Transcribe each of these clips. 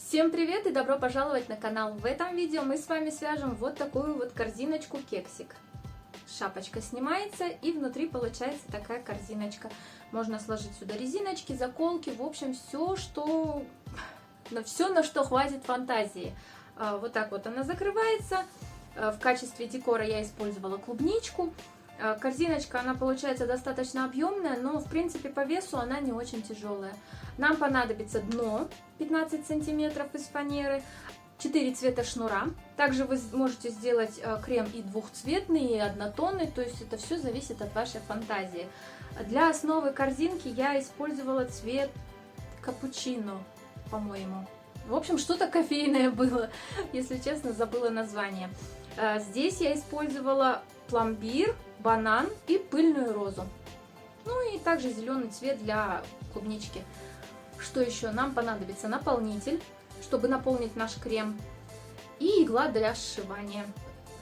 Всем привет и добро пожаловать на канал! В этом видео мы с вами свяжем вот такую вот корзиночку кексик. Шапочка снимается и внутри получается такая корзиночка. Можно сложить сюда резиночки, заколки, в общем все, на что хватит фантазии. Вот так вот она закрывается. В качестве декора я использовала клубничку. Корзиночка, она получается достаточно объемная, но в принципе по весу она не очень тяжелая. Нам понадобится дно 15 сантиметров из фанеры, 4 цвета шнура. Также вы можете сделать крем и двухцветный, и однотонный, то есть это все зависит от вашей фантазии. Для основы корзинки я использовала цвет капучино, по-моему. В общем, что-то кофейное было, если честно, забыла название. Здесь я использовала пломбир, банан и пыльную розу. Ну и также зеленый цвет для клубнички. Что еще? Нам понадобится наполнитель, чтобы наполнить наш крем, и игла для сшивания.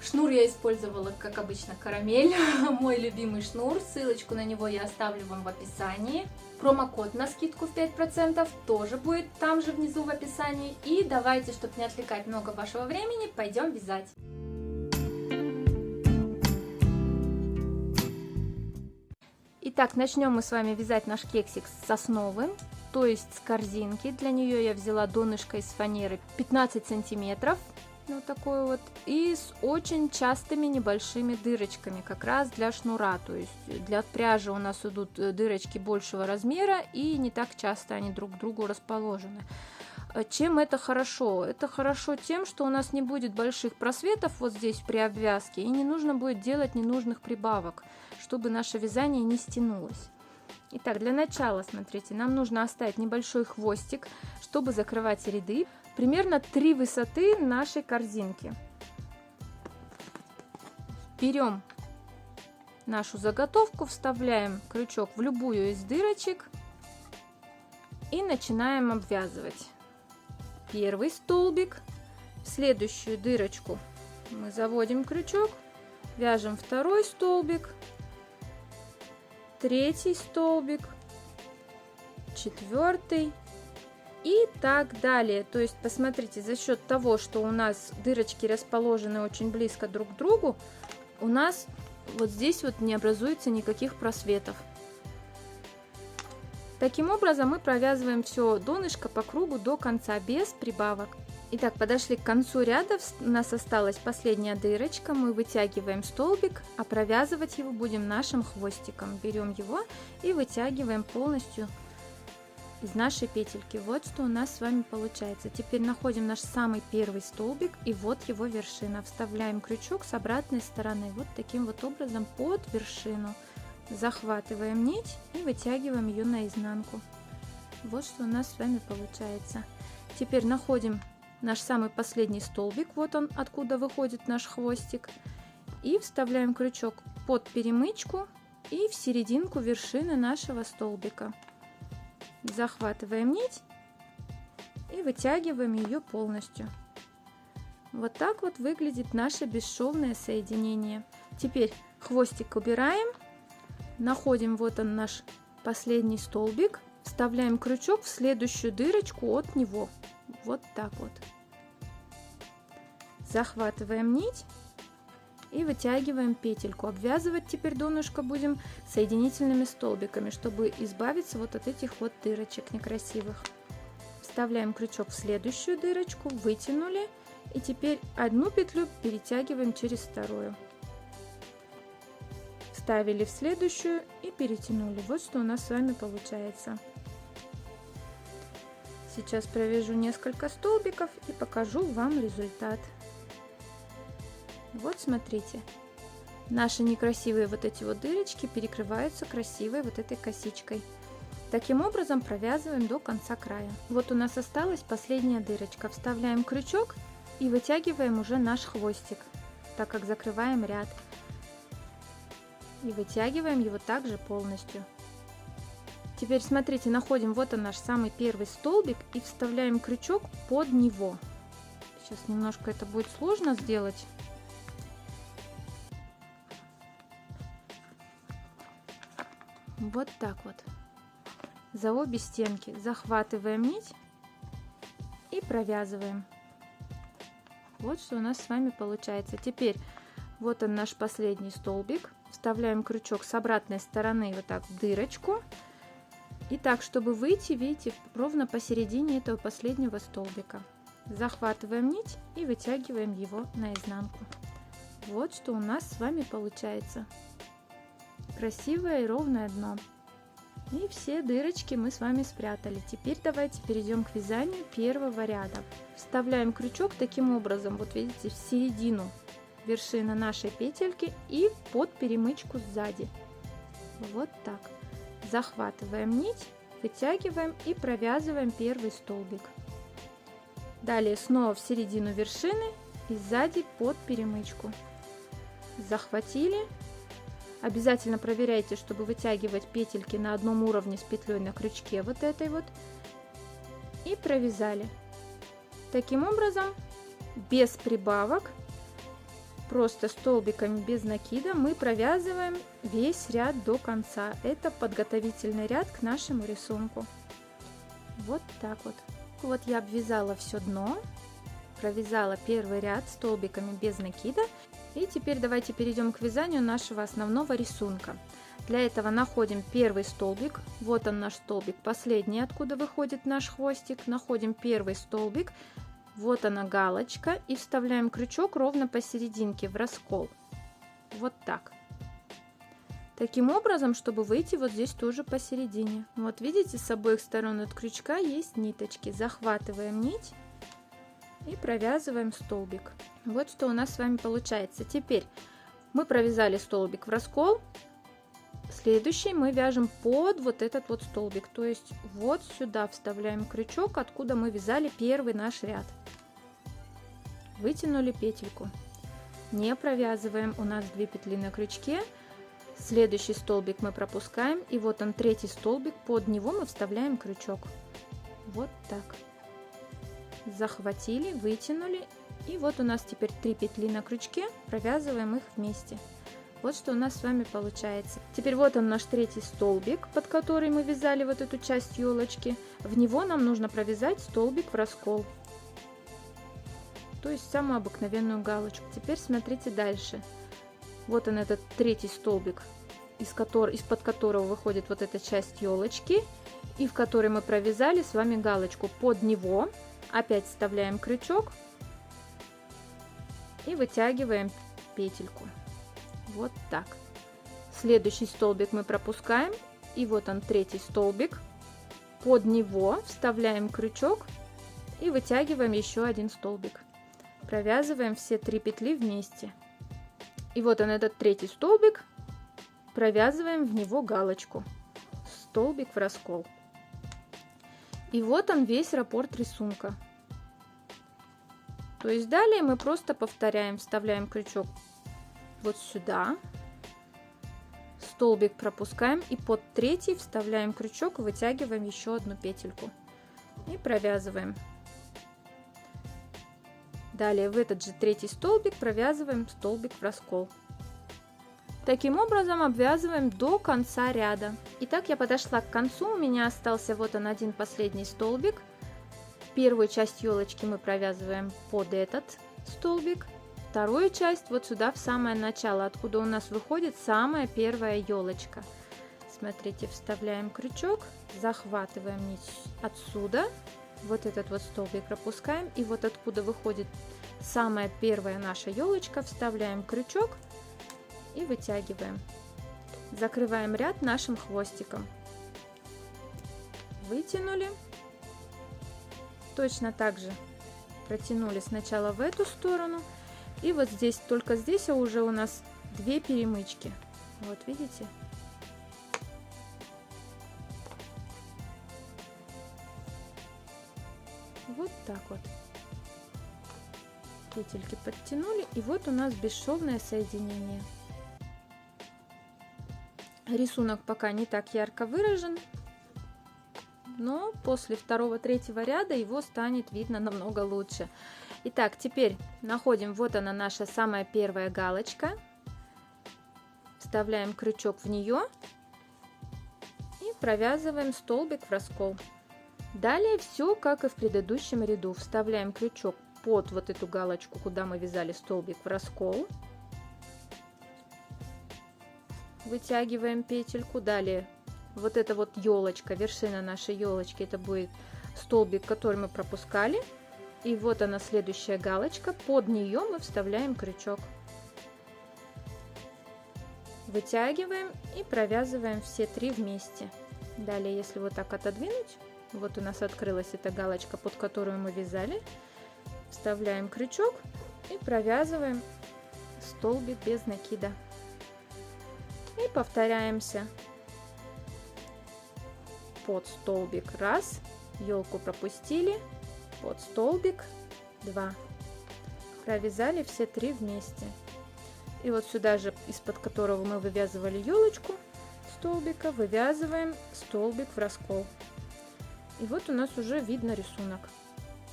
Шнур я использовала, как обычно, карамель, мой любимый шнур. Ссылочку на него я оставлю вам в описании. Промокод на скидку в 5% тоже будет там же внизу в описании. И давайте, чтобы не отвлекать много вашего времени, пойдем вязать. Итак, начнем мы с вами вязать наш кексик с основы, то есть с корзинки. Для нее я взяла донышко из фанеры 15 сантиметров, вот такой вот, и с очень частыми небольшими дырочками, как раз для шнура. То есть для пряжи у нас идут дырочки большего размера, и не так часто они друг к другу расположены. Чем это хорошо? Это хорошо тем, что у нас не будет больших просветов вот здесь при обвязке, и не нужно будет делать ненужных прибавок, чтобы наше вязание не стянулось. Итак, для начала, смотрите, нам нужно оставить небольшой хвостик, чтобы закрывать ряды, примерно 3 высоты нашей корзинки. Берем нашу заготовку, вставляем крючок в любую из дырочек и начинаем обвязывать. Первый столбик, в следующую дырочку мы заводим крючок, вяжем второй столбик, третий столбик, четвертый и так далее. То есть посмотрите, за счет того, что у нас дырочки расположены очень близко друг к другу, у нас вот здесь вот не образуется никаких просветов. Таким образом мы провязываем все донышко по кругу до конца без прибавок. Итак, подошли к концу ряда, у нас осталась последняя дырочка, мы вытягиваем столбик, а провязывать его будем нашим хвостиком. Берем его и вытягиваем полностью из нашей петельки. Вот что у нас с вами получается. Теперь находим наш самый первый столбик, и вот его вершина. Вставляем крючок с обратной стороны, вот таким вот образом под вершину. Захватываем нить и вытягиваем ее наизнанку. Вот что у нас с вами получается. Теперь находим наш самый последний столбик, вот он, откуда выходит наш хвостик, и вставляем крючок под перемычку и в серединку вершины нашего столбика. Захватываем нить и вытягиваем ее полностью. Вот так вот выглядит наше бесшовное соединение. Теперь хвостик убираем, находим вот он наш последний столбик, вставляем крючок в следующую дырочку от него. Вот так вот. Захватываем нить и вытягиваем петельку. Обвязывать теперь донышко будем соединительными столбиками, чтобы избавиться вот от этих вот дырочек некрасивых. Вставляем крючок в следующую дырочку, вытянули, и теперь одну петлю перетягиваем через вторую. Вставили в следующую и перетянули. Вот что у нас с вами получается. Сейчас провяжу несколько столбиков и покажу вам результат. Вот смотрите, наши некрасивые вот эти вот дырочки перекрываются красивой вот этой косичкой. Таким образом провязываем до конца края. Вот у нас осталась последняя дырочка. Вставляем крючок и вытягиваем уже наш хвостик, так как закрываем ряд. И вытягиваем его также полностью. Теперь смотрите, находим вот он наш самый первый столбик и вставляем крючок под него. Сейчас немножко это будет сложно сделать. Вот так вот. За обе стенки захватываем нить и провязываем. Вот что у нас с вами получается. Теперь вот он, наш последний столбик. Вставляем крючок с обратной стороны вот так в дырочку. И так, чтобы выйти, видите, ровно посередине этого последнего столбика. Захватываем нить и вытягиваем его наизнанку. Вот что у нас с вами получается. Красивое и ровное дно. И все дырочки мы с вами спрятали. Теперь давайте перейдем к вязанию первого ряда. Вставляем крючок таким образом, вот видите, в середину вершины нашей петельки и под перемычку сзади. Вот так. Захватываем нить, вытягиваем и провязываем первый столбик. Далее снова в середину вершины и сзади под перемычку. Захватили. Обязательно проверяйте, чтобы вытягивать петельки на одном уровне с петлей на крючке вот этой вот. И провязали. Таким образом, без прибавок, просто столбиками без накида мы провязываем весь ряд до конца. Это подготовительный ряд к нашему рисунку. Вот так вот. Вот я обвязала все дно, провязала первый ряд столбиками без накида. И теперь давайте перейдем к вязанию нашего основного рисунка. Для этого находим первый столбик. Вот он, наш столбик, последний, откуда выходит наш хвостик. Находим первый столбик. Вот она галочка, и вставляем крючок ровно посерединке в раскол. Вот так. Таким образом, чтобы выйти вот здесь тоже посередине. Вот видите, с обоих сторон от крючка есть ниточки. Захватываем нить и провязываем столбик. Вот что у нас с вами получается. Теперь мы провязали столбик в раскол. Следующий мы вяжем под вот этот вот столбик. То есть вот сюда вставляем крючок, откуда мы вязали первый наш ряд. Вытянули петельку. Не провязываем, у нас 2 петли на крючке. Следующий столбик мы пропускаем. И вот он, третий столбик, под него мы вставляем крючок. Вот так. Захватили, вытянули. И вот у нас теперь 3 петли на крючке. Провязываем их вместе. Вот что у нас с вами получается. Теперь вот он, наш третий столбик, под который мы вязали вот эту часть елочки. В него нам нужно провязать столбик в раскол. То есть самую обыкновенную галочку. Теперь смотрите дальше. Вот он, этот третий столбик, из-под которого выходит вот эта часть елочки, и в который мы провязали с вами галочку. Под него опять вставляем крючок и вытягиваем петельку. Вот так. Следующий столбик мы пропускаем, и вот он, третий столбик. Под него вставляем крючок и вытягиваем еще один столбик. Провязываем все 3 петли вместе. И вот он, этот третий столбик. Провязываем в него галочку. Столбик в раскол. И вот он, весь раппорт рисунка. То есть далее мы просто повторяем. Вставляем крючок вот сюда. Столбик пропускаем. И под третий вставляем крючок и вытягиваем еще одну петельку. И провязываем. Далее в этот же третий столбик провязываем столбик в раскол. Таким образом обвязываем до конца ряда. Итак, я подошла к концу, у меня остался вот он, один последний столбик. Первую часть елочки мы провязываем под этот столбик. Вторую часть вот сюда в самое начало, откуда у нас выходит самая первая елочка. Смотрите, вставляем крючок, захватываем нить отсюда. Вот этот вот столбик пропускаем, и вот откуда выходит самая первая наша елочка, вставляем крючок и вытягиваем. Закрываем ряд нашим хвостиком. Вытянули. Точно так же протянули сначала в эту сторону, и вот здесь, только здесь уже у нас 2 перемычки. Вот видите? Вот так вот. Петельки подтянули, и вот у нас бесшовное соединение. Рисунок пока не так ярко выражен, но после второго-третьего ряда его станет видно намного лучше. Итак, теперь находим, вот она, наша самая первая галочка. Вставляем крючок в нее и провязываем столбик в раскол. Далее все как и в предыдущем ряду. Вставляем крючок под вот эту галочку, куда мы вязали столбик в раскол. Вытягиваем петельку. Далее вот эта вот елочка, вершина нашей елочки, это будет столбик, который мы пропускали. И вот она, следующая галочка. Под нее мы вставляем крючок. Вытягиваем и провязываем все 3 вместе. Далее, если вот так отодвинуть, вот у нас открылась эта галочка, под которую мы вязали. Вставляем крючок и провязываем столбик без накида. И повторяемся. Под столбик 1, елку пропустили, под столбик 2. Провязали все 3 вместе. И вот сюда же, из-под которого мы вывязывали елочку столбика, вывязываем столбик в раскол. И вот у нас уже видно рисунок.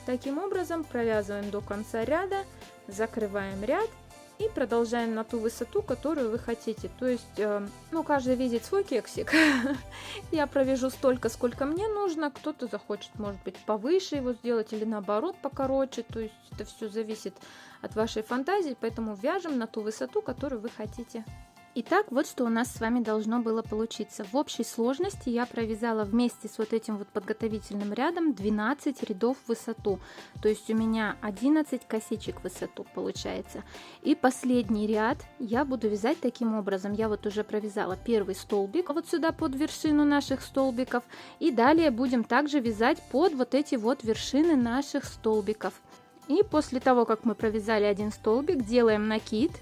Таким образом провязываем до конца ряда, закрываем ряд и продолжаем на ту высоту, которую вы хотите. То есть, ну, каждый видит свой кексик. Я провяжу столько, сколько мне нужно. Кто-то захочет, может быть, повыше его сделать или наоборот покороче. То есть это все зависит от вашей фантазии, поэтому вяжем на ту высоту, которую вы хотите. Итак, вот что у нас с вами должно было получиться. В общей сложности я провязала вместе с вот этим вот подготовительным рядом 12 рядов в высоту. То есть у меня 11 косичек в высоту получается. И последний ряд я буду вязать таким образом. Я вот уже провязала первый столбик вот сюда под вершину наших столбиков. И далее будем также вязать под вот эти вот вершины наших столбиков. И после того, как мы провязали один столбик, делаем накид.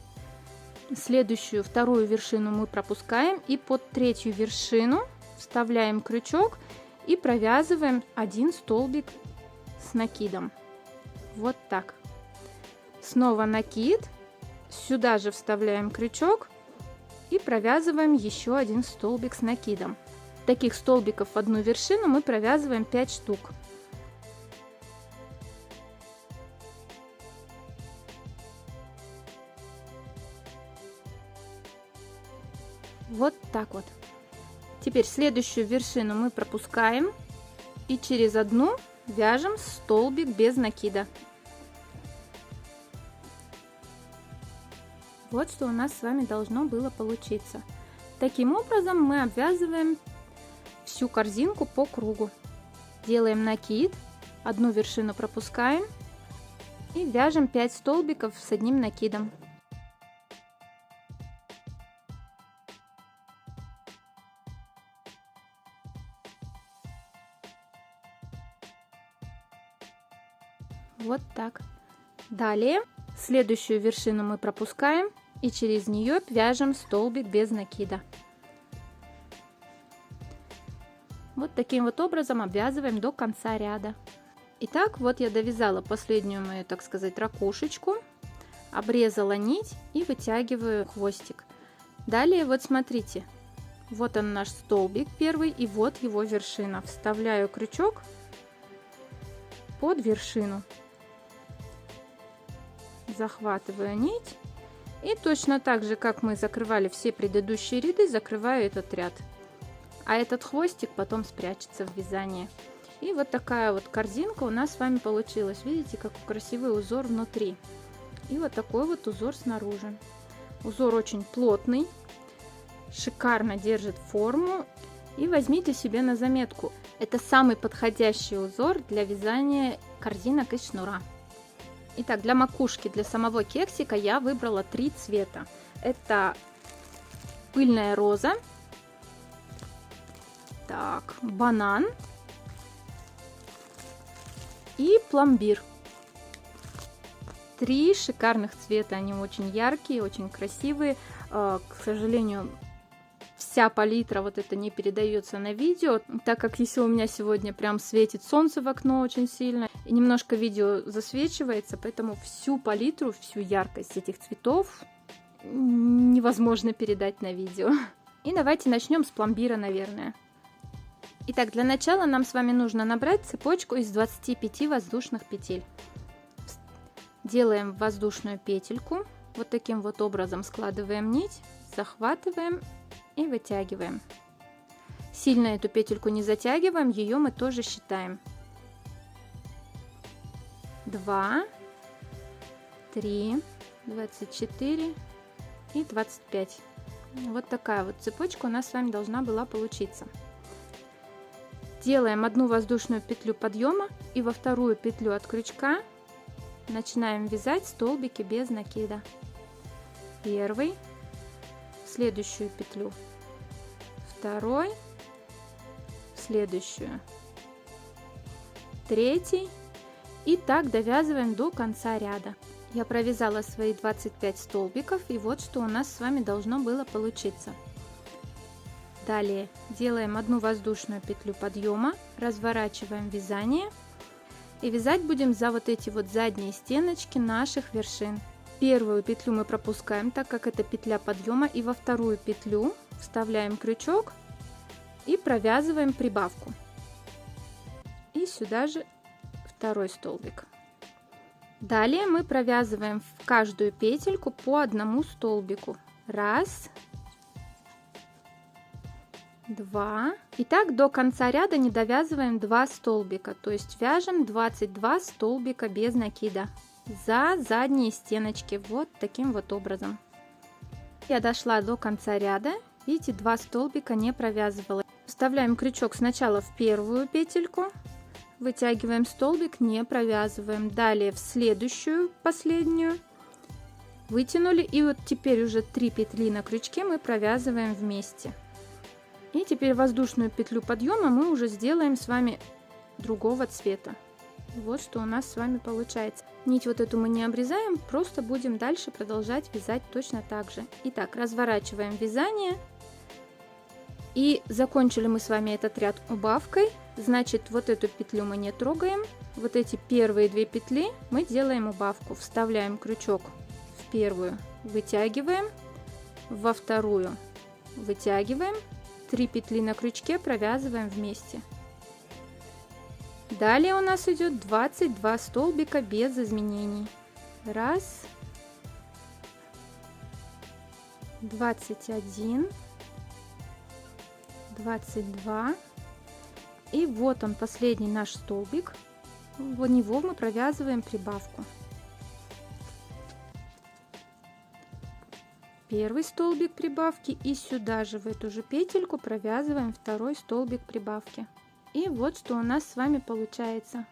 Следующую, вторую вершину мы пропускаем и под третью вершину вставляем крючок и провязываем один столбик с накидом. Вот так. Снова накид, сюда же вставляем крючок и провязываем еще один столбик с накидом. Таких столбиков в одну вершину мы провязываем 5 штук. Вот так вот. Теперь следующую вершину мы пропускаем и через одну вяжем столбик без накида. Вот что у нас с вами должно было получиться. Таким образом мы обвязываем всю корзинку по кругу. Делаем накид, одну вершину пропускаем и вяжем 5 столбиков с одним накидом. Вот так. Далее следующую вершину мы пропускаем и через нее вяжем столбик без накида. Вот таким вот образом обвязываем до конца ряда. Итак, вот я довязала последнюю мою, так сказать, ракушечку, обрезала нить и вытягиваю хвостик. Далее вот смотрите, вот он наш столбик первый и вот его вершина. Вставляю крючок под вершину. Захватываю нить и точно так же, как мы закрывали все предыдущие ряды, закрываю этот ряд, а этот хвостик потом спрячется в вязание. И вот такая вот корзинка у нас с вами получилась. Видите, какой красивый узор внутри и вот такой вот узор снаружи. Узор очень плотный, шикарно держит форму, и возьмите себе на заметку, это самый подходящий узор для вязания корзинок из шнура. Итак, для макушки, для самого кексика я выбрала 3 цвета. Это пыльная роза, так, банан и пломбир. 3 шикарных цвета, они очень яркие, очень красивые. К сожалению, вся палитра вот это не передается на видео, так как если у меня сегодня прям светит солнце в окно очень сильно и немножко видео засвечивается, поэтому всю палитру, всю яркость этих цветов невозможно передать на видео. И давайте начнем с пломбира, наверное. Итак, для начала нам с вами нужно набрать цепочку из 25 воздушных петель. Делаем воздушную петельку, вот таким вот образом складываем нить, захватываем и вытягиваем. Сильно эту петельку не затягиваем, ее мы тоже считаем. 2, 3, 24 и 25. Вот такая вот цепочка у нас с вами должна была получиться. Делаем одну воздушную петлю подъема и во вторую петлю от крючка начинаем вязать столбики без накида. Первый, в следующую петлю, второй, в следующую, третий, и так довязываем до конца ряда. Я провязала свои 25 столбиков, и вот что у нас с вами должно было получиться. Далее делаем одну воздушную петлю подъема, разворачиваем вязание и вязать будем за вот эти вот задние стеночки наших вершин. Первую петлю мы пропускаем, так как это петля подъема, и во вторую петлю вставляем крючок и провязываем прибавку. И сюда же второй столбик. Далее мы провязываем в каждую петельку по одному столбику. Раз, два. И так до конца ряда не довязываем 2 столбика, то есть вяжем 22 столбика без накида за задние стеночки, вот таким вот образом. Я дошла до конца ряда, видите, 2 столбика не провязывала. Вставляем крючок сначала в первую петельку, вытягиваем столбик, не провязываем. Далее в следующую, последнюю, вытянули, и вот теперь уже 3 петли на крючке мы провязываем вместе. И теперь воздушную петлю подъема мы уже сделаем с вами другого цвета. Вот что у нас с вами получается. Нить вот эту мы не обрезаем, просто будем дальше продолжать вязать точно так же. Итак, разворачиваем вязание. И закончили мы с вами этот ряд убавкой, значит, вот эту петлю мы не трогаем. Вот эти первые 2 петли мы делаем убавку. Вставляем крючок в первую, вытягиваем, во вторую вытягиваем, 3 петли на крючке провязываем вместе. Далее у нас идет 22 столбика без изменений. Раз, 21, 22, и вот он, последний наш столбик, в него мы провязываем прибавку. Первый столбик прибавки, и сюда же в эту же петельку провязываем второй столбик прибавки. И вот что у нас с вами получается.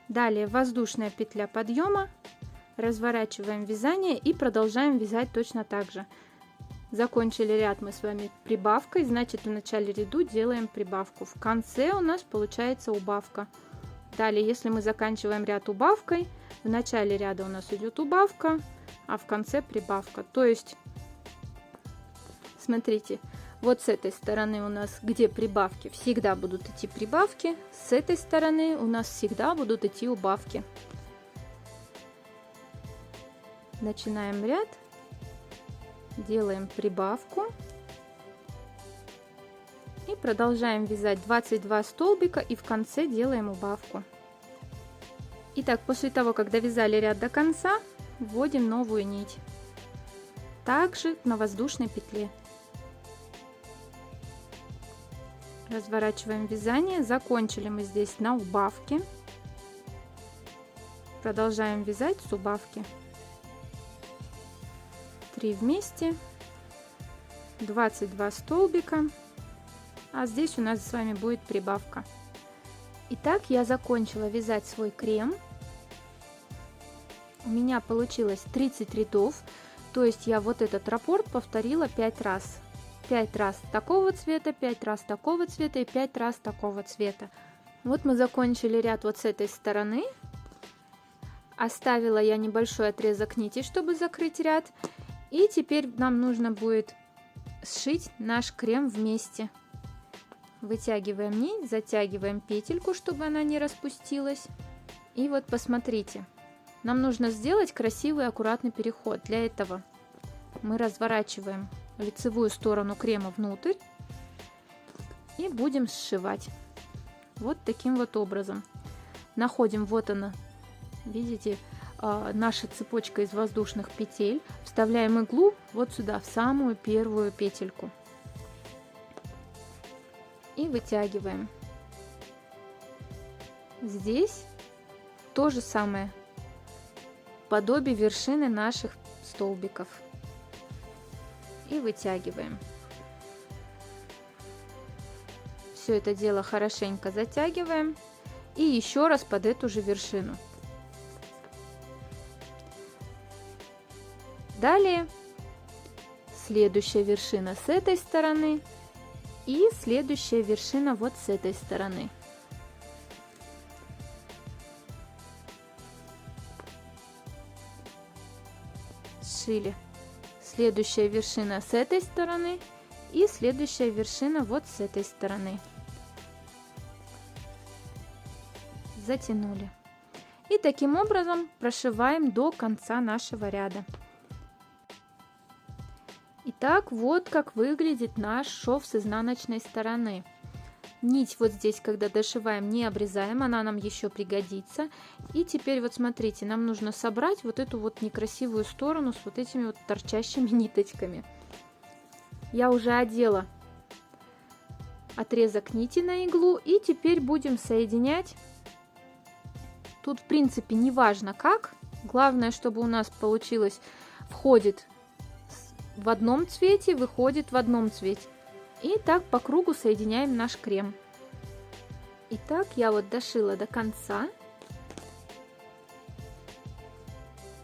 Далее воздушная петля подъема, разворачиваем вязание и продолжаем вязать точно так же. Закончили ряд мы с вами прибавкой, значит, в начале ряду делаем прибавку. В конце у нас получается убавка. Далее, если мы заканчиваем ряд убавкой, в начале ряда у нас идет убавка, а в конце прибавка. То есть, смотрите, вот с этой стороны у нас, где прибавки, всегда будут идти прибавки, с этой стороны у нас всегда будут идти убавки. Начинаем ряд. Делаем прибавку и продолжаем вязать 22 столбика, и в конце делаем убавку. Итак, после того, как довязали ряд до конца, вводим новую нить, также на воздушной петле. Разворачиваем вязание, закончили мы здесь на убавке, продолжаем вязать с убавки. 3 вместе, 22 столбика, а здесь у нас с вами будет прибавка. Итак, я закончила вязать свой крем. У меня получилось 30 рядов, то есть я вот этот раппорт повторила 5 раз. 5 раз такого цвета, 5 раз такого цвета и 5 раз такого цвета. Вот мы закончили ряд вот с этой стороны. Оставила я небольшой отрезок нити, чтобы закрыть ряд. И теперь нам нужно будет сшить наш крем вместе. Вытягиваем нить, затягиваем петельку, чтобы она не распустилась. И вот посмотрите, нам нужно сделать красивый аккуратный переход. Для этого мы разворачиваем лицевую сторону крема внутрь и будем сшивать вот таким вот образом. Находим, вот она, видите, наша цепочка из воздушных петель, вставляем иглу вот сюда, в самую первую петельку и вытягиваем. Здесь то же самое, подобие вершины наших столбиков. И вытягиваем. Все это дело хорошенько затягиваем. И еще раз под эту же вершину. Далее следующая вершина с этой стороны. И следующая вершина вот с этой стороны. Сшили. Следующая вершина с этой стороны и следующая вершина вот с этой стороны. Затянули. И таким образом прошиваем до конца нашего ряда. Итак, вот как выглядит наш шов с изнаночной стороны. Нить вот здесь, когда дошиваем, не обрезаем, она нам еще пригодится. И теперь вот смотрите, нам нужно собрать вот эту вот некрасивую сторону с вот этими вот торчащими ниточками. Я уже одела отрезок нити на иглу, и теперь будем соединять. Тут в принципе не важно как, главное, чтобы у нас получилось, входит в одном цвете, выходит в одном цвете. И так по кругу соединяем наш крем. Итак, я вот дошила до конца.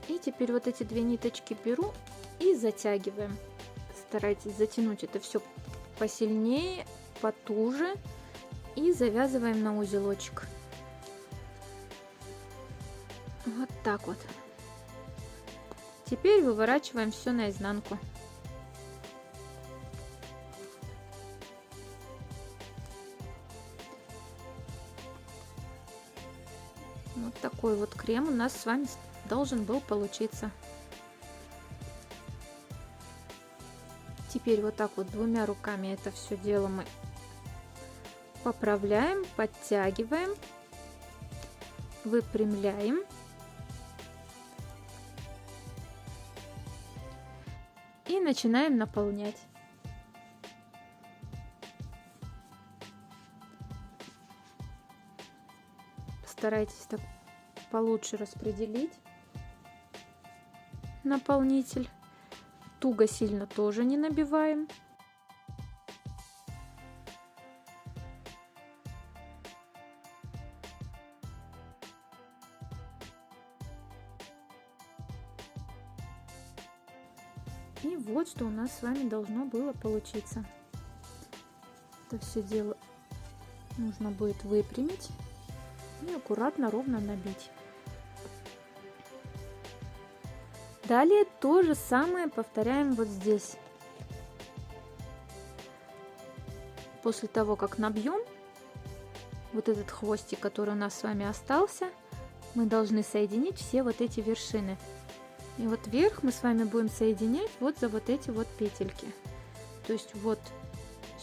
И теперь вот эти две ниточки беру и затягиваем. Старайтесь затянуть это все посильнее, потуже. И завязываем на узелочек. Вот так вот. Теперь выворачиваем все наизнанку. Вот такой вот крем у нас с вами должен был получиться. Теперь вот так вот двумя руками это все дело мы поправляем, подтягиваем, выпрямляем. И начинаем наполнять. Постарайтесь так получше распределить наполнитель. Туго сильно тоже не набиваем. И вот что у нас с вами должно было получиться. Это все дело нужно будет выпрямить и аккуратно ровно набить. Далее то же самое повторяем вот здесь. После того, как набьем вот этот хвостик, который у нас с вами остался, мы должны соединить все вот эти вершины. И вот вверх мы с вами будем соединять вот за вот эти вот петельки. То есть вот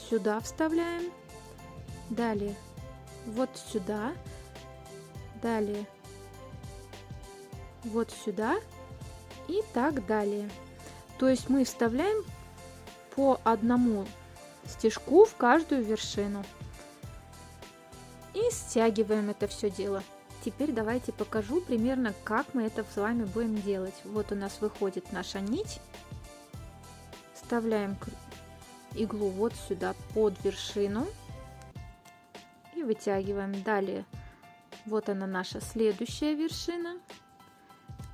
сюда вставляем, далее вот сюда, далее вот сюда и так далее. То есть мы вставляем по одному стежку в каждую вершину и стягиваем это все дело. Теперь давайте покажу примерно, как мы это с вами будем делать. Вот у нас выходит наша нить. Вставляем иглу вот сюда под вершину и вытягиваем. Далее вот она наша следующая вершина.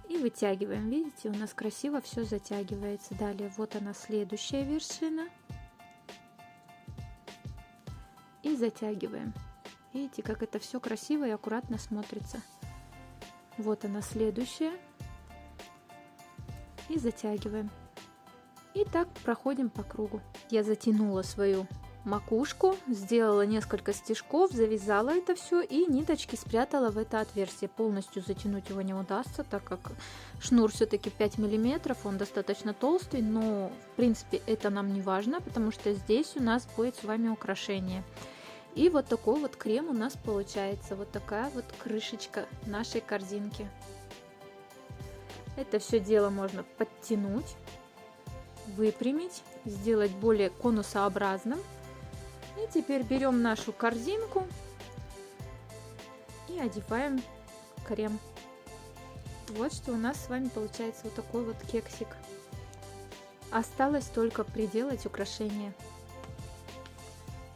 И вытягиваем. Видите, у нас красиво все затягивается. Далее вот она следующая вершина. И затягиваем. Видите, как это все красиво и аккуратно смотрится. Вот она следующая. И затягиваем. И так проходим по кругу. Я затянула свою макушку, сделала несколько стежков, завязала это все и ниточки спрятала в это отверстие. Полностью затянуть его не удастся, так как шнур все-таки 5 миллиметров, он достаточно толстый, но в принципе это нам не важно, потому что здесь у нас будет с вами украшение. И вот такой вот крем у нас получается, вот такая вот крышечка нашей корзинки. Это все дело можно подтянуть, выпрямить, сделать более конусообразным. И теперь берем нашу корзинку и одеваем крем. Вот что у нас с вами получается вот такой вот кексик. Осталось только приделать украшения.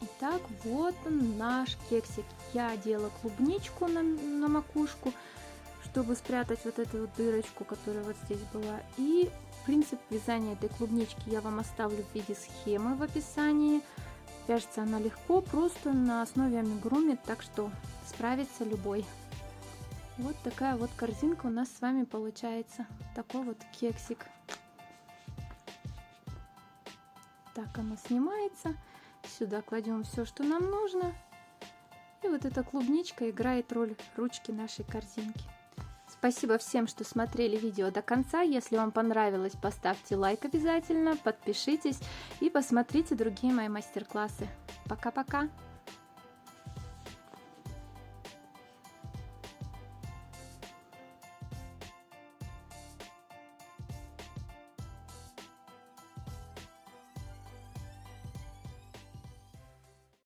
Итак, вот он наш кексик. Я одела клубничку на макушку, чтобы спрятать вот эту вот дырочку, которая вот здесь была. И принцип вязания этой клубнички я вам оставлю в виде схемы в описании. Вяжется она легко, просто на основе амигуруми, так что справится любой. Вот такая вот корзинка у нас с вами получается. Такой вот кексик. Так оно снимается. Сюда кладем все, что нам нужно. И вот эта клубничка играет роль ручки нашей корзинки. Спасибо всем, что смотрели видео до конца. Если вам понравилось, поставьте лайк обязательно, подпишитесь и посмотрите другие мои мастер-классы. Пока-пока!